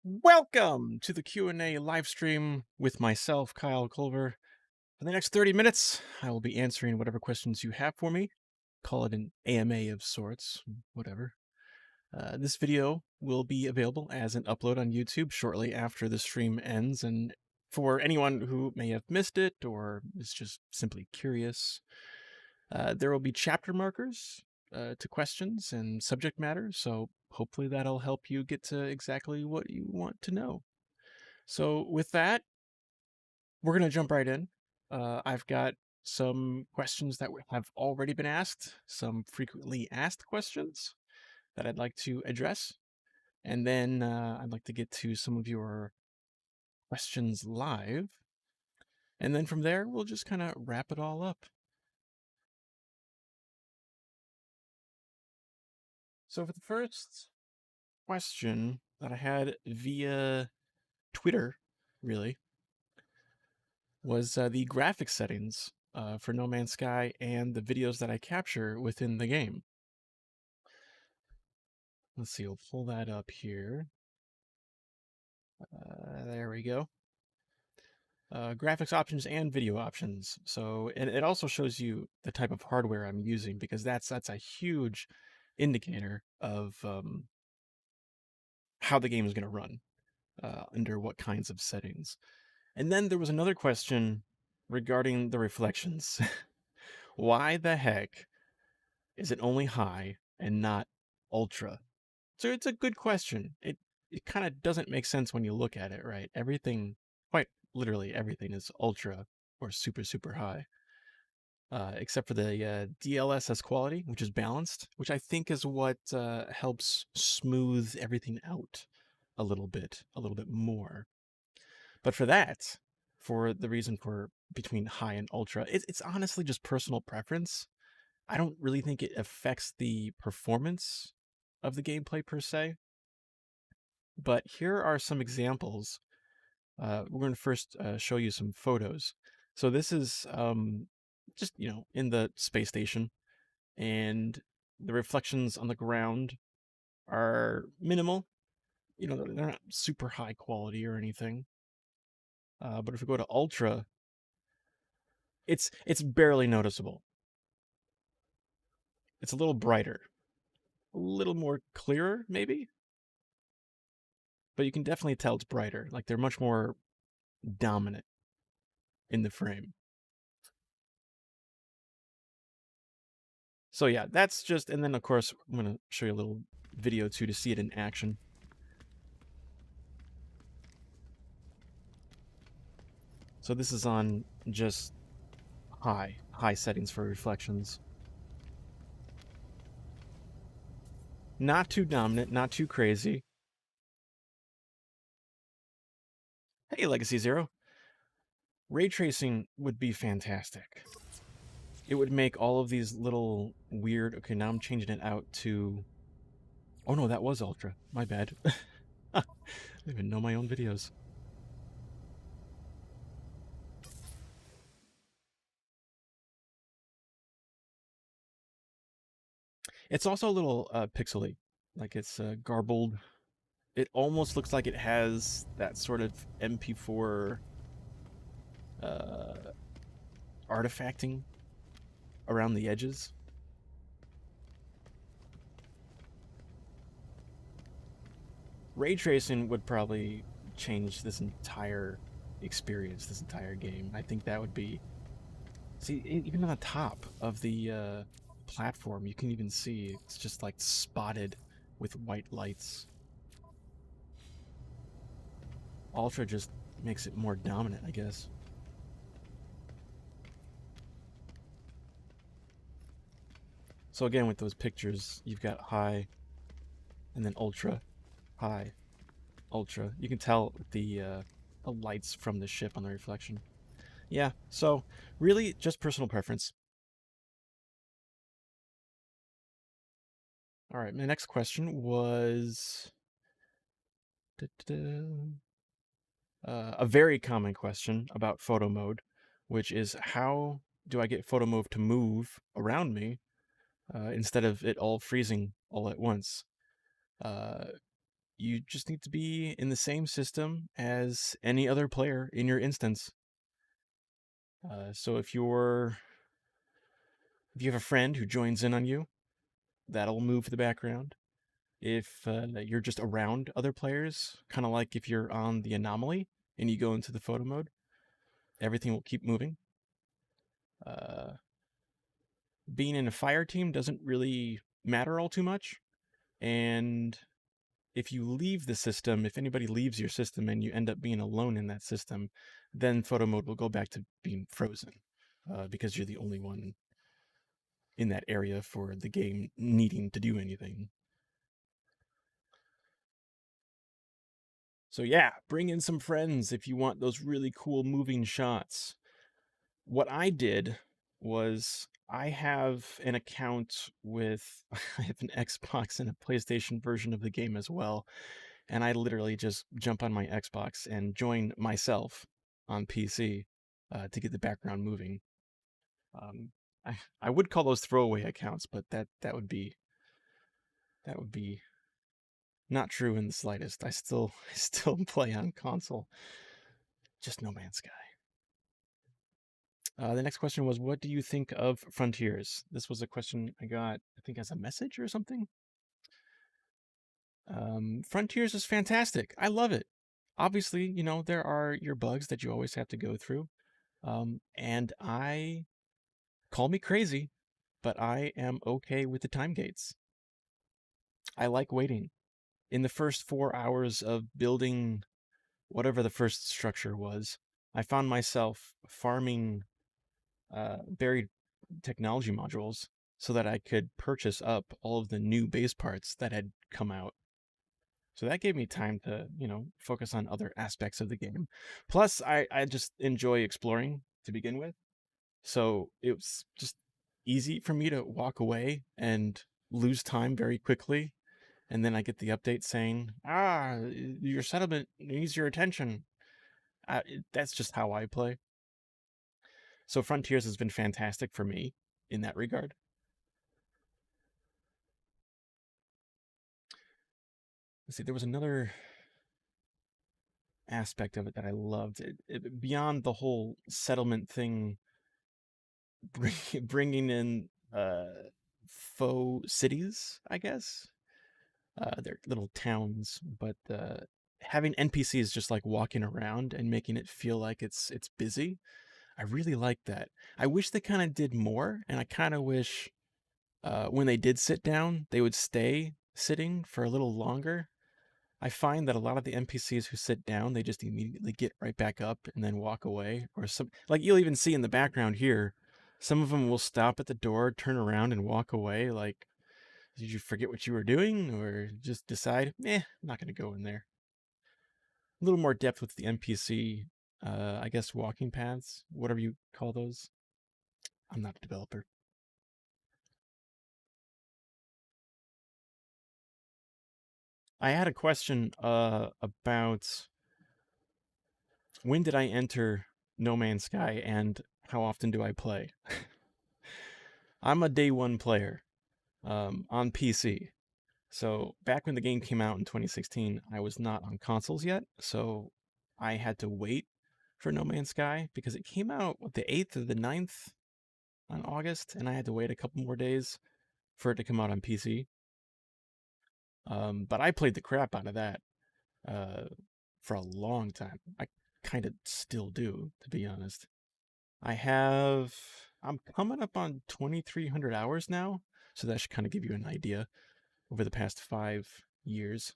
Welcome to the Q&A live stream with myself, Kyle Culver. For the next 30 minutes, I will be answering whatever questions you have for me. Call it an AMA of sorts, whatever. This video will be available as an upload on YouTube shortly after the stream ends, and for anyone who may have missed it or is just simply curious, there will be chapter markers to questions and subject matter, so hopefully that'll help you get to exactly what you want to know. So with that, we're going to jump right in. I've got some questions that have already been asked, some frequently asked questions that I'd like to address, and then I'd like to get to some of your questions live, and then from there, we'll just kind of wrap it all up. So for the first question that I had via Twitter, really, was the graphic settings for No Man's Sky and the videos that I capture within the game. Let's see, we'll pull that up here. There we go. Graphics options and video options. So, and it also shows you the type of hardware I'm using, because that's a huge indicator of how the game is going to run under what kinds of settings. And then there was another question regarding the reflections. Why the heck is it only high and not ultra? So it's a good question. It kind of doesn't make sense when you look at it, right? Everything, quite literally everything, is ultra or super, super high. Except for the DLSS quality, which is balanced, which I think is what helps smooth everything out a little bit more. But for that, for the reason for between high and ultra, it's honestly just personal preference. I don't really think it affects the performance of the gameplay per se. But here are some examples. We're going to first show you some photos. So this is just, in the space station, and the reflections on the ground are minimal. They're not super high quality or anything. But if we go to ultra, it's barely noticeable. It's a little brighter, a little more clearer, maybe. But you can definitely tell it's brighter. Like, they're much more dominant in the frame. So yeah, that's just, and then of course I'm going to show you a little video too to see it in action. So this is on just high settings for reflections. Not too dominant, not too crazy. Hey, Legacy Zero. Ray tracing would be fantastic. It would make all of these little weird... Okay, now I'm changing it out to... Oh no, that was Ultra. My bad. I don't even know my own videos. It's also a little pixely. Like, it's garbled. It almost looks like it has that sort of MP4 artifacting around the edges. Ray tracing would probably change this entire experience, this entire game. I think that would be... See, even on the top of the platform, you can even see it's just like spotted with white lights. Ultra just makes it more dominant, I guess. So again, with those pictures, you've got high, and then ultra, high, ultra. You can tell the lights from the ship on the reflection. Yeah, so really just personal preference. All right, my next question was a very common question about photo mode, which is, how do I get photo mode to move around me instead of it all freezing all at once? you just need to be in the same system as any other player in your instance. So if you have a friend who joins in on you, that'll move the background. If you're just around other players, kind of like if you're on the anomaly and you go into the photo mode, everything will keep moving. Being in a fire team doesn't really matter all too much. And if you leave the system, if anybody leaves your system and you end up being alone in that system, then photo mode will go back to being frozen because you're the only one in that area for the game needing to do anything. So yeah, bring in some friends if you want those really cool moving shots. What I did was I have an account with I have an Xbox and a PlayStation version of the game as well, and I literally just jump on my Xbox and join myself on PC to get the background moving. Um, I would call those throwaway accounts, but that would be not true in the slightest. I still I still play on console, just No Man's Sky. The next question was, what do you think of Frontiers? This was a question I got, I think, as a message or something. Frontiers is fantastic. I love it. Obviously, you know, there are your bugs that you always have to go through. And I, call me crazy, but I am okay with the time gates. I like waiting. In the first 4 hours of building whatever the first structure was, I found myself farming buried technology modules so that I could purchase up all of the new base parts that had come out. So that gave me time to, you know, focus on other aspects of the game. Plus, I just enjoy exploring to begin with. So it was just easy for me to walk away and lose time very quickly. And then I get the update saying, your settlement needs your attention. That's just how I play. So Frontiers has been fantastic for me in that regard. Let's see, there was another aspect of it that I loved. Beyond the whole settlement thing, bringing in faux cities, I guess. They're little towns, but having NPCs just like walking around and making it feel like it's busy. I really like that. I wish they kind of did more, and I kind of wish when they did sit down, they would stay sitting for a little longer. I find that a lot of the NPCs who sit down, they just immediately get right back up and then walk away. Or some, like you'll even see in the background here, some of them will stop at the door, turn around, and walk away. Like, did you forget what you were doing, or just decide, I'm not gonna go in there. A little more depth with the NPC, I guess walking paths, whatever you call those. I'm not a developer. I had a question about when did I enter No Man's Sky and how often do I play? I'm a day one player on PC. So back when the game came out in 2016, I was not on consoles yet. So I had to wait for No Man's Sky because it came out the 8th or the 9th on August, and I had to wait a couple more days for it to come out on PC. But I played the crap out of that uh, for a long time. I kind of still do, to be honest. I'm coming up on 2,300 hours now, so that should kind of give you an idea over the past 5 years.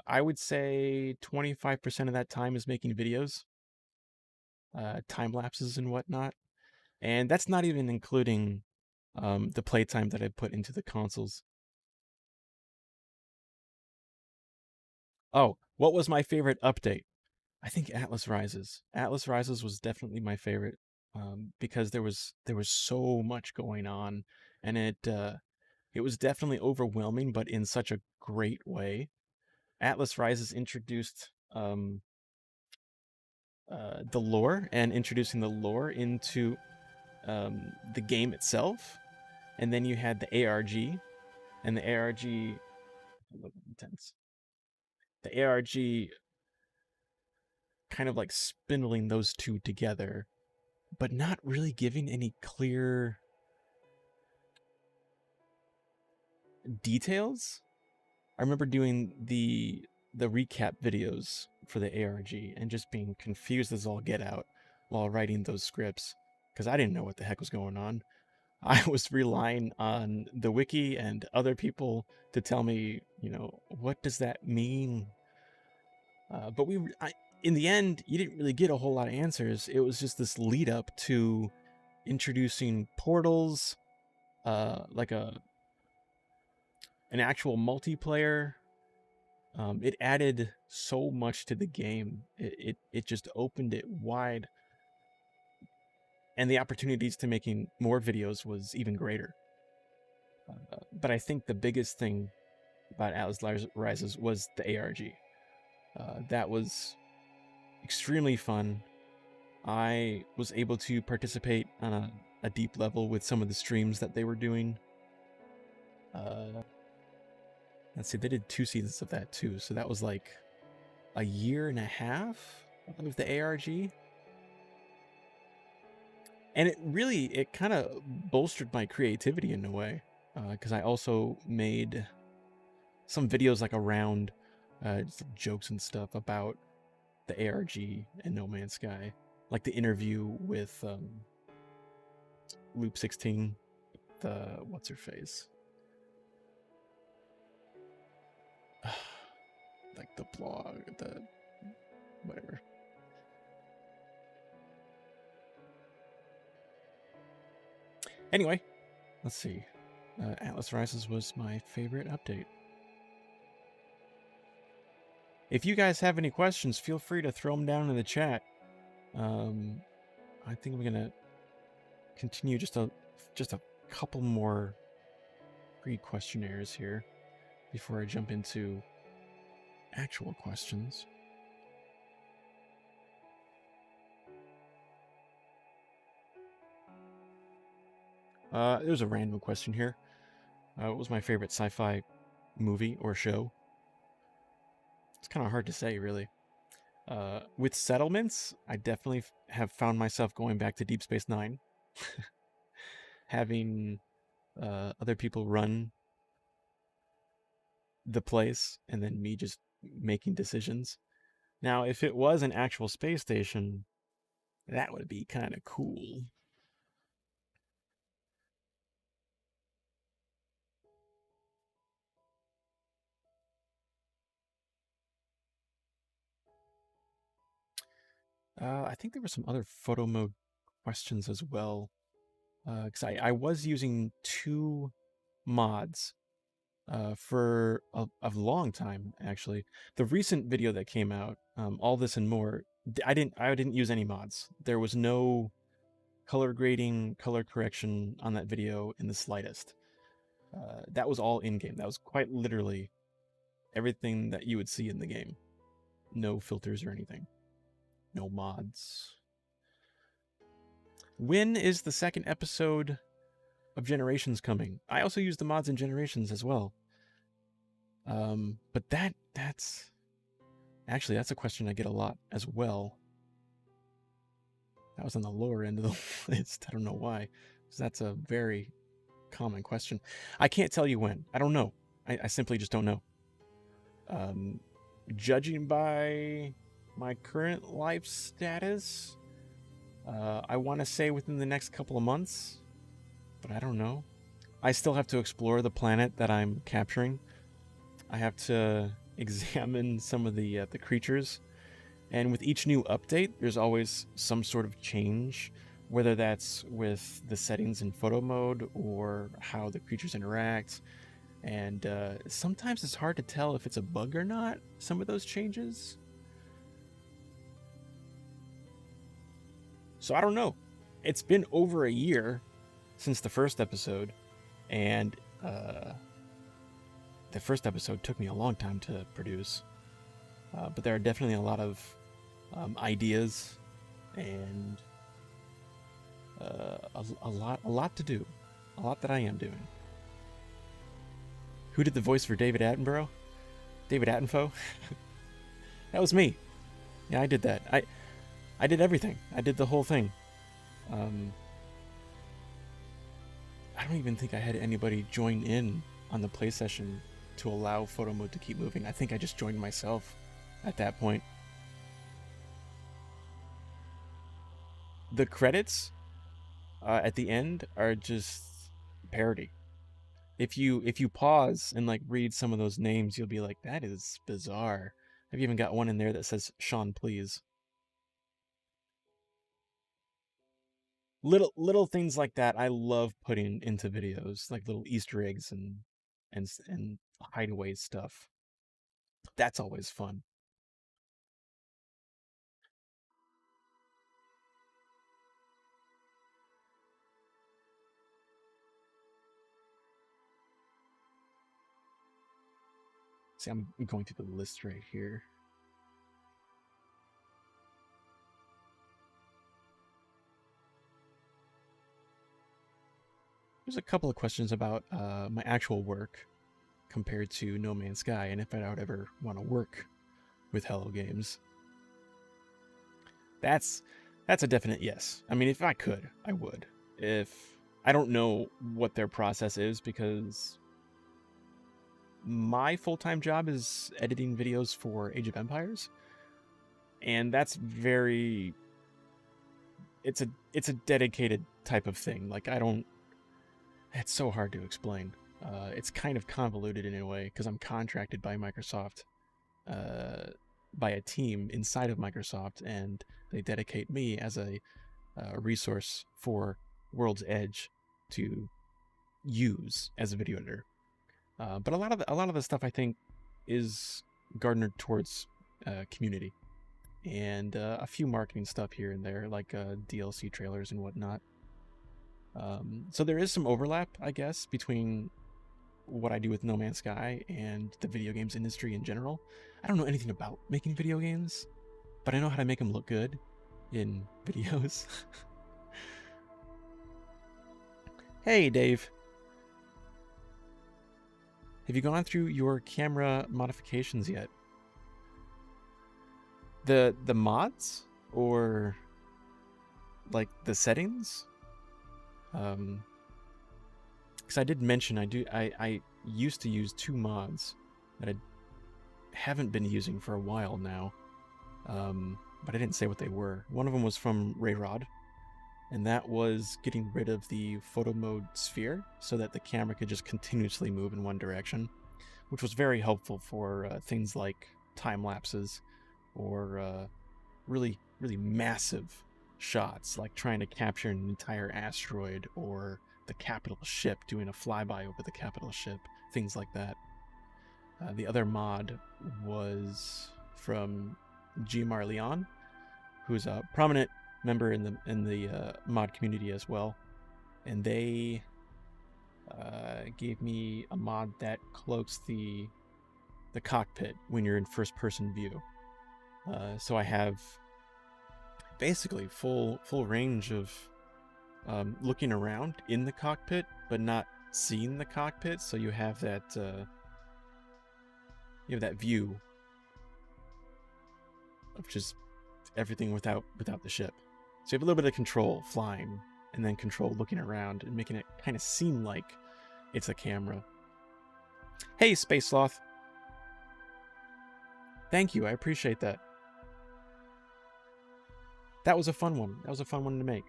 I would say 25% of that time is making videos, time lapses and whatnot. And that's not even including the playtime that I put into the consoles. Oh, what was my favorite update? I think Atlas Rises. Atlas Rises was definitely my favorite because there was so much going on, and it was definitely overwhelming, but in such a great way. Atlas Rises introduced the lore and introducing the lore into the game itself, and then you had the ARG, and the ARG. Look intense. the ARG kind of like spindling those two together, but not really giving any clear details. I remember doing the recap videos for the ARG and just being confused as all get out while writing those scripts because I didn't know what the heck was going on. I was relying on the wiki and other people to tell me, what does that mean? But in the end, you didn't really get a whole lot of answers. It was just this lead up to introducing portals, like an actual multiplayer. It added so much to the game. It just opened it wide, and the opportunities to making more videos was even greater. But I think the biggest thing about Atlas Rises was the ARG. That was extremely fun. I was able to participate on a deep level with some of the streams that they were doing. Let's see, they did 2 seasons of that too, so that was like a year and a half of the ARG. And it kind of bolstered my creativity in a way, because I also made some videos like around just jokes and stuff about the ARG and No Man's Sky, like the interview with Loop 16, the what's her face, like the blog, the whatever. Anyway, let's see. Atlas Rises was my favorite update. If you guys have any questions, feel free to throw them down in the chat. I think I'm gonna continue just a couple more pre-questionnaires here before I jump into actual questions. There's a random question here. What was my favorite sci-fi movie or show? It's kind of hard to say, really. With settlements, I definitely have found myself going back to Deep Space Nine. Having other people run the place and then me just making decisions. Now, if it was an actual space station, that would be kind of cool. I think there were some other photo mode questions as well. Because I was using 2 mods for a long time, actually. The recent video that came out, All This and More, I didn't use any mods. There was no color grading, color correction on that video in the slightest. That was all in-game. That was quite literally everything that you would see in the game. No filters or anything. No mods. When is the second episode of Generations coming? I also use the mods in Generations as well. But that's a question I get a lot as well. That was on the lower end of the list. I don't know why, because that's a very common question. I can't tell you when. I don't know. I simply just don't know. Judging by my current life status, I want to say within the next couple of months, but I don't know. I still have to explore the planet that I'm capturing. I have to examine some of the creatures, and with each new update, there's always some sort of change, whether that's with the settings in photo mode or how the creatures interact. And sometimes it's hard to tell if it's a bug or not, some of those changes. So I don't know. It's been over a year since the first episode, and the first episode took me a long time to produce. But there are definitely a lot of ideas and a lot to do. A lot that I am doing. Who did the voice for David Attenborough? David Attenfaux? That was me. Yeah, I did that. I did everything. I did the whole thing. Um, I don't even think I had anybody join in on the play session to allow photo mode to keep moving. I think I just joined myself at that point. The credits at the end are just parody. If you pause and like read some of those names, you'll be like, that is bizarre. I've even got one in there that says Sean, please. Little things like that I love putting into videos, like little Easter eggs and hideaway stuff. That's always fun. See, I'm going through the list right here. There's a couple of questions about my actual work compared to No Man's Sky, and if I would ever want to work with Hello Games. That's a definite yes. I mean, if I could, I would. If I don't know what their process is, because my full-time job is editing videos for Age of Empires, and that's very it's a dedicated type of thing. Like, I don't it's so hard to explain. It's kind of convoluted in a way because I'm contracted by Microsoft, by a team inside of Microsoft, and they dedicate me as a resource for World's Edge to use as a video editor. But a lot of the stuff I think is garnered towards community and a few marketing stuff here and there, like DLC trailers and whatnot. So there is some overlap, I guess, between what I do with No Man's Sky and the video games industry in general. I don't know anything about making video games, but I know how to make them look good in videos. Hey, Dave. Have you gone through your camera modifications yet? The mods or like the settings? Because I did mention I used to use two mods that I haven't been using for a while now, but I didn't say what they were. One of them was from Rayrod, and that was getting rid of the photo mode sphere so that the camera could just continuously move in one direction, which was very helpful for things like time lapses or really massive shots, like trying to capture an entire asteroid or the capital ship, doing a flyby over the capital ship, things like that. The other mod was from Gmar Leon, who's a prominent member in the mod community as well, and they gave me a mod that cloaks the cockpit when you're in first person view. So I have basically full range of looking around in the cockpit, but not seeing the cockpit. So you have that view of just everything without the ship. So you have a little bit of control flying, and then control looking around and making it kind of seem like it's a camera. Hey, Space Sloth. Thank you, I appreciate that. That was a fun one. That was a fun one to make.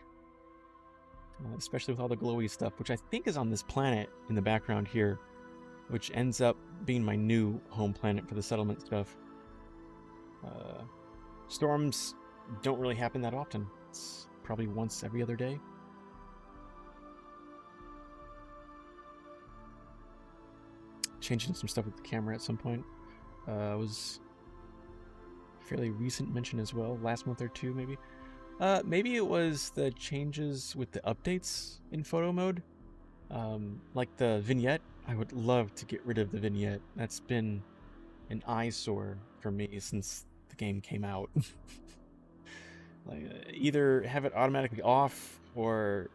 Especially with all the glowy stuff, which I think is on this planet in the background here, which ends up being my new home planet for the settlement stuff. Storms don't really happen that often. It's probably once every other day. Changing some stuff with the camera at some point. Was fairly recent mention as well, last month or two maybe. Maybe it was the changes with the updates in photo mode. Like the vignette. I would love to get rid of the vignette. That's been an eyesore for me since the game came out. Like, either have it automatically off or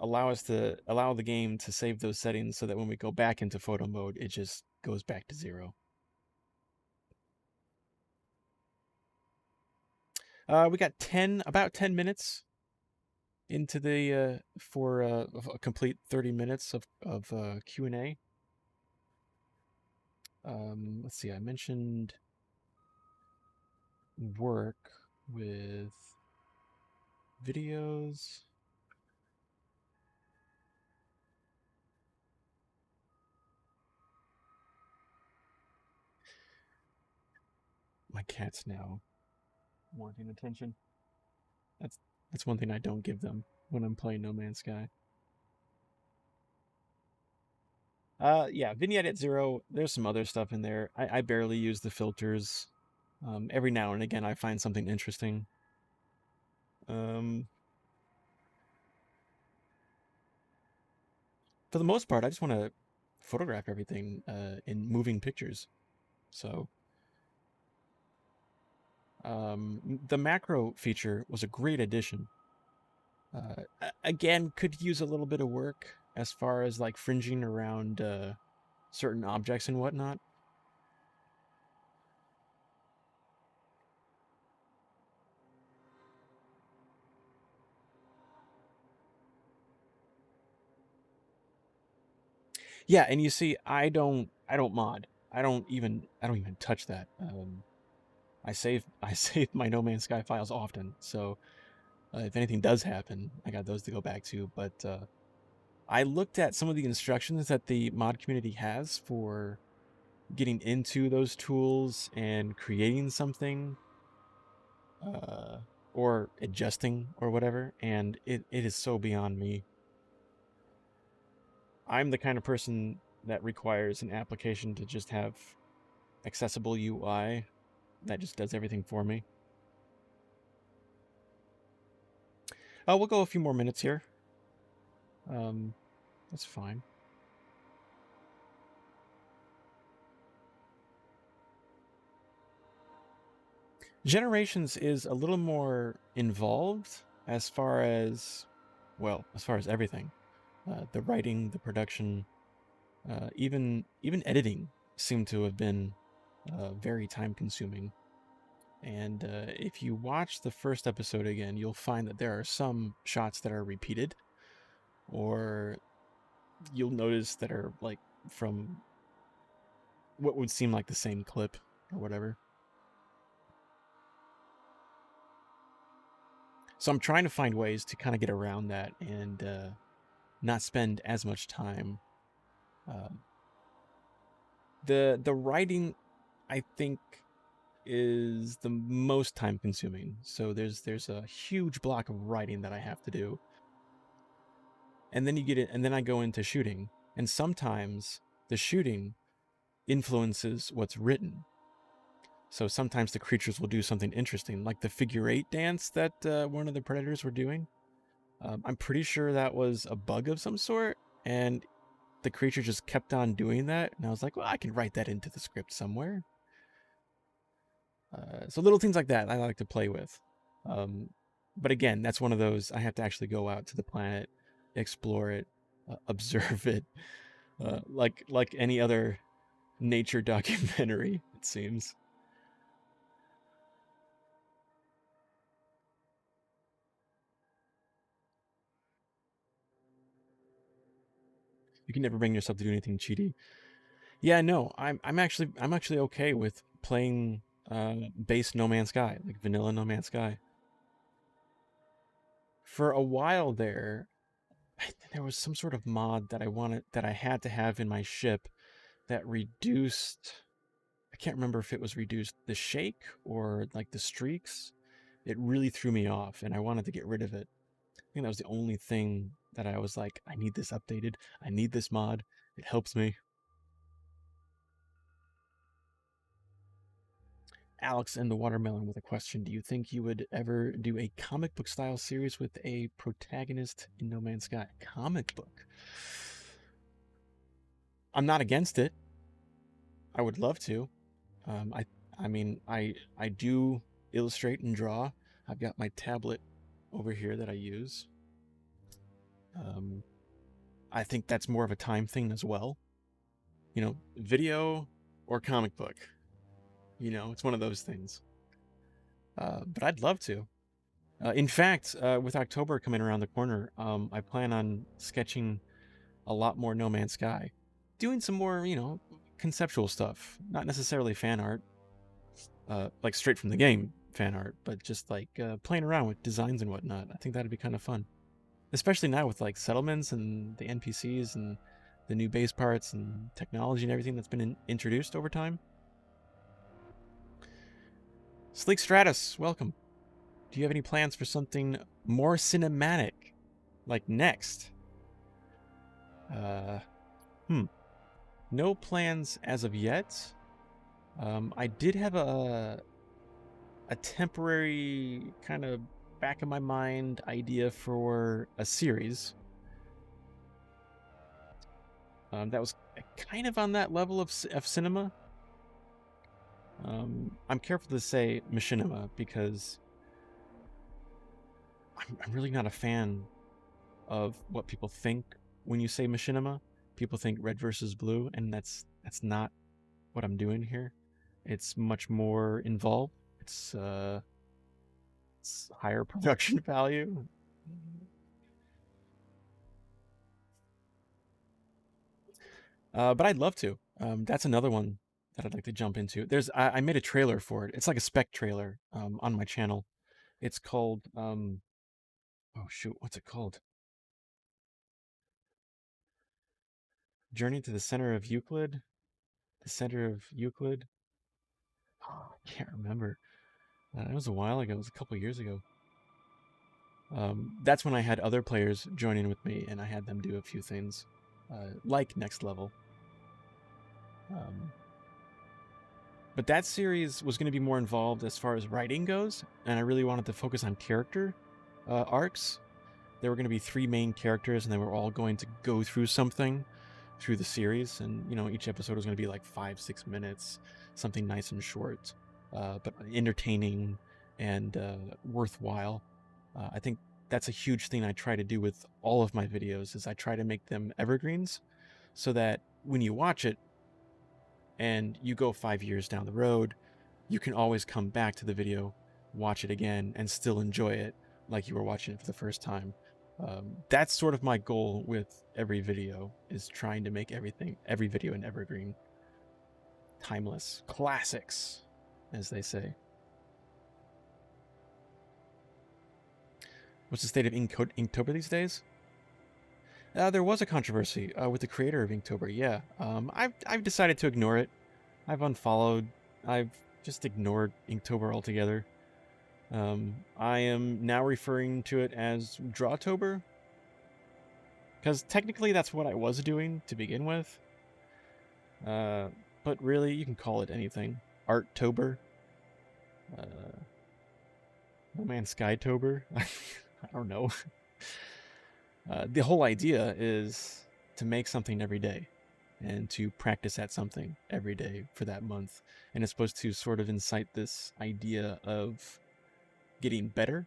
allow the game to save those settings so that when we go back into photo mode, it just goes back to 0. We got about 10 minutes into the for a complete 30 minutes of Q&A. Let's see. I mentioned work with videos. My cat's now wanting attention. That's one thing I don't give them when I'm playing No Man's Sky. Yeah, vignette at 0. There's some other stuff in there. I barely use the filters. Every now and again, I find something interesting. For the most part, I just want to photograph everything in moving pictures. So the macro feature was a great addition. Again, could use a little bit of work as far as like fringing around certain objects and whatnot. Yeah, and you see, I don't mod. I don't even touch that. I save my No Man's Sky files often, so if anything does happen, I got those to go back to. But I looked at some of the instructions that the mod community has for getting into those tools and creating something, or adjusting or whatever, and it is so beyond me. I'm the kind of person that requires an application to just have accessible UI that just does everything for me. We'll go a few more minutes here. That's fine. Generations is a little more involved as far as, well, as far as everything. The writing, the production, even editing seem to have been very time consuming. And if you watch the first episode again, you'll find that there are some shots that are repeated, or you'll notice that are like from what would seem like the same clip or whatever. So I'm trying to find ways to kind of get around that and not spend as much time. The writing, I think, is the most time consuming. So there's a huge block of writing that I have to do, and then you get it, and then I go into shooting, and sometimes the shooting influences what's written. So sometimes the creatures will do something interesting, like the figure 8 dance that one of the predators were doing. I'm pretty sure that was a bug of some sort, and the creature just kept on doing that, and I was like, well, I can write that into the script somewhere. So little things like that I like to play with. But again, that's one of those I have to actually go out to the planet, explore it, observe it, like any other nature documentary, it seems. You can never bring yourself to do anything cheaty. Yeah, no, I'm actually okay with playing base No Man's Sky, like vanilla No Man's Sky. For a while there, there was some sort of mod that I had to have in my ship that reduced, I can't remember if it was reduced the shake or like the streaks. It really threw me off and I wanted to get rid of it. I think that was the only thing that I was like, I need this updated. I need this mod. It helps me. Alex and the Watermelon with a question. Do you think you would ever do a comic book style series with a protagonist in No Man's Sky? Comic book? I'm not against it. I would love to. Um, I I mean I do illustrate and draw. I've got my tablet over here that I use. Um, I think that's more of a time thing as well. Video or comic book. It's one of those things. but I'd love to. In fact, with October coming around the corner, I plan on sketching a lot more No Man's Sky, doing some more, conceptual stuff, not necessarily fan art, like straight from the game fan art, but just like playing around with designs and whatnot. I think that'd be kind of fun, especially now with like settlements and the NPCs and the new base parts and technology and everything that's been introduced over time. Sleek Stratus, welcome. Do you have any plans for something more cinematic, like next? No plans as of yet. I did have a temporary kind of back of my mind idea for a series. That was kind of on that level of cinema. I'm careful to say machinima because I'm really not a fan of what people think when you say machinima. People think red versus blue, and that's not what I'm doing here. It's much more involved. It's higher production value. But I'd love to. That's another one that I'd like to jump into. I made a trailer for it. It's like a spec trailer on my channel. It's called oh shoot, what's it called? Journey to the Center of Euclid. The Center of Euclid. Oh, I can't remember. It was a while ago. It was a couple years ago. That's when I had other players join in with me, and I had them do a few things, like Next Level. But that series was going to be more involved as far as writing goes, and I really wanted to focus on character arcs. There were going to be 3 main characters, and they were all going to go through something through the series, and each episode was going to be like 5-6 minutes, something nice and short, but entertaining and worthwhile. I think that's a huge thing I try to do with all of my videos, is I try to make them evergreens, so that when you watch it and you go 5 years down the road, you can always come back to the video, watch it again, and still enjoy it like you were watching it for the first time. That's sort of my goal with every video, is trying to make every video an evergreen. Timeless. Classics, as they say. What's the state of Inktober these days? There was a controversy with the creator of Inktober, yeah. I've decided to ignore it. I've unfollowed. I've just ignored Inktober altogether. I am now referring to it as Drawtober, because technically that's what I was doing to begin with. But really, you can call it anything. Artober. No Man's Skytober. I don't know. The whole idea is to make something every day and to practice at something every day for that month. And it's supposed to sort of incite this idea of getting better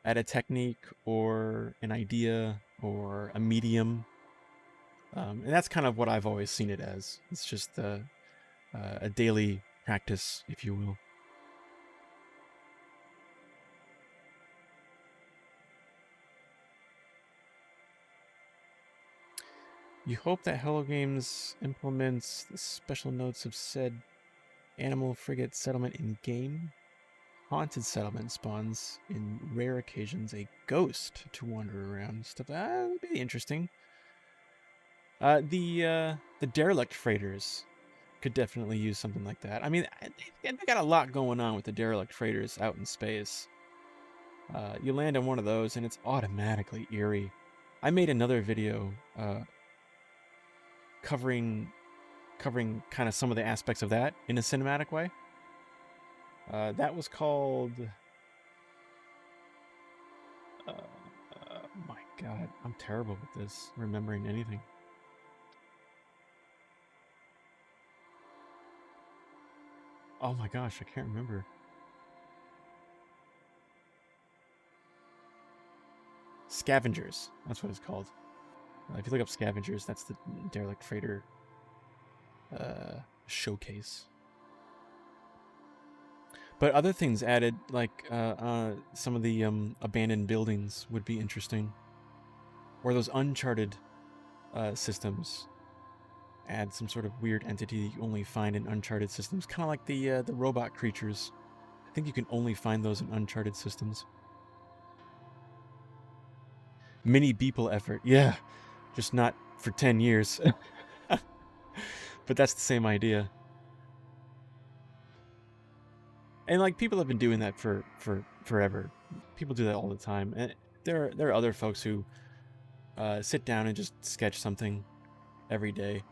at a technique or an idea or a medium. And that's kind of what I've always seen it as. It's just a daily practice, if you will. You hope that Hello Games implements the special notes of said animal frigate settlement in game. Haunted settlement spawns in rare occasions a ghost to wander around. Stuff that would be interesting. The derelict freighters could definitely use something like that. I mean, they got a lot going on with the derelict freighters out in space. You land on one of those and it's automatically eerie. I made another video covering kind of some of the aspects of that in a cinematic way. That was called my god, I'm terrible with this, remembering anything. Oh my gosh, I can't remember. Scavengers, that's what it's called. If you look up Scavengers, that's the derelict freighter showcase. But other things added, like some of the abandoned buildings would be interesting. Or those uncharted systems. Add some sort of weird entity that you only find in uncharted systems. Kind of like the robot creatures. I think you can only find those in uncharted systems. Mini Beeple effort. Yeah, just not for 10 years. But that's the same idea. And like people have been doing that for forever. People do that all the time. And there are other folks who sit down and just sketch something every day.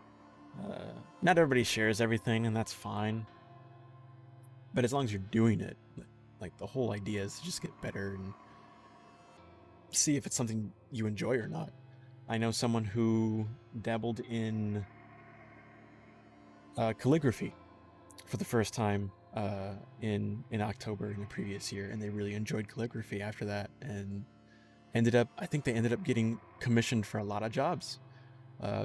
Not everybody shares everything, and that's fine. But as long as you're doing it, like the whole idea is to just get better and see if it's something you enjoy or not. I know someone who dabbled in calligraphy for the first time in October in the previous year, and they really enjoyed calligraphy after that, and I think they ended up getting commissioned for a lot of jobs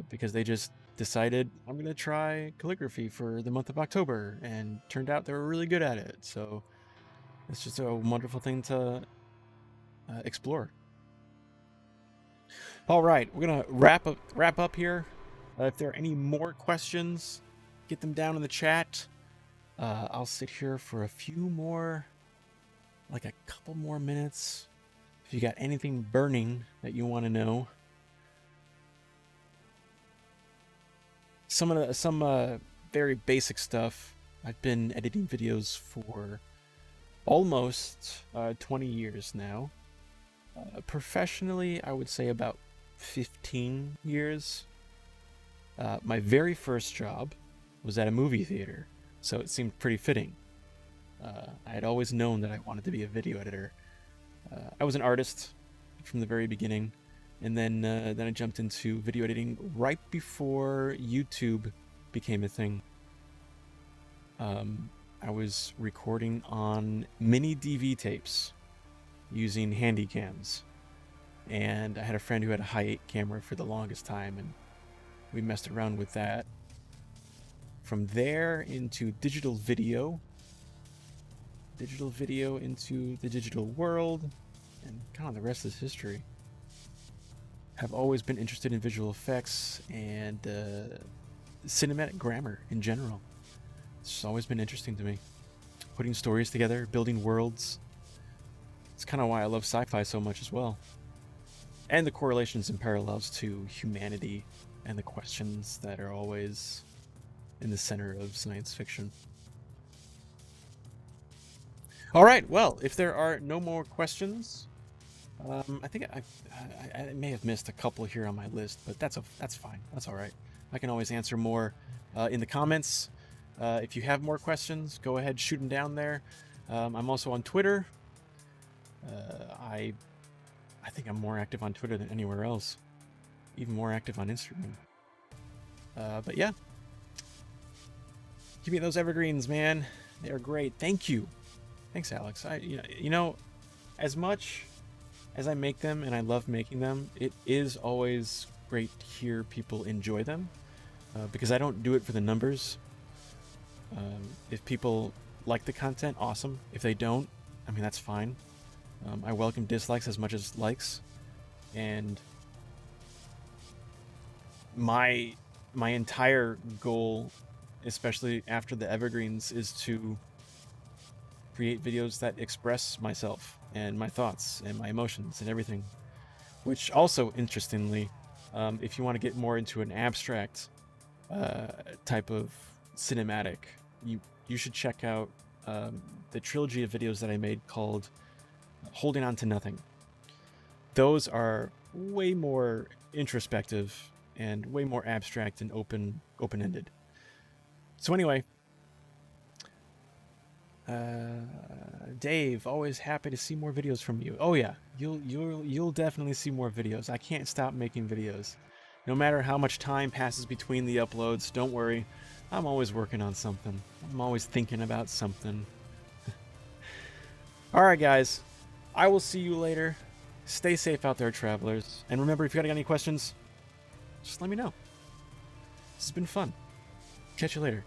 because they just decided, I'm going to try calligraphy for the month of October, and turned out they were really good at it. So it's just a wonderful thing to explore. All right, we're gonna wrap up here. If there are any more questions, get them down in the chat. I'll sit here for a few more, like a couple more minutes. If you got anything burning that you want to know, some very basic stuff. I've been editing videos for almost 20 years now. Professionally, I would say about 15 years. My very first job was at a movie theater, so it seemed pretty fitting. I had always known that I wanted to be a video editor. I was an artist from the very beginning, and then I jumped into video editing right before YouTube became a thing. I was recording on mini DV tapes using handy cams, and I had a friend who had a Hi8 camera for the longest time, and we messed around with that. From there into digital video into the digital world, and kind of the rest is history. Have always been interested in visual effects and cinematic grammar in general. It's always been interesting to me. Putting stories together, building worlds. It's kind of why I love sci-fi so much as well. And the correlations and parallels to humanity and the questions that are always in the center of science fiction. All right, well, if there are no more questions, I think I may have missed a couple here on my list, but that's fine. That's all right. I can always answer more in the comments. If you have more questions, go ahead, shoot them down there. I'm also on Twitter. I think I'm more active on Twitter than anywhere else. Even more active on Instagram. But yeah. Give me those evergreens, man. They are great. Thank you. Thanks, Alex. You know, as much as I make them and I love making them, it is always great to hear people enjoy them because I don't do it for the numbers. If people like the content, awesome. If they don't, I mean, that's fine. I welcome dislikes as much as likes. And my entire goal, especially after the evergreens, is to create videos that express myself and my thoughts and my emotions and everything. Which also, interestingly, if you want to get more into an abstract type of cinematic, you should check out the trilogy of videos that I made called Holding On to Nothing. Those are way more introspective and way more abstract and open-ended. So anyway, Dave, always happy to see more videos from you. Oh yeah, you'll definitely see more videos. I can't stop making videos. No matter how much time passes between the uploads, don't worry. I'm always working on something. I'm always thinking about something. Alright guys, I will see you later. Stay safe out there, travelers. And remember, if you got any questions, just let me know. This has been fun. Catch you later.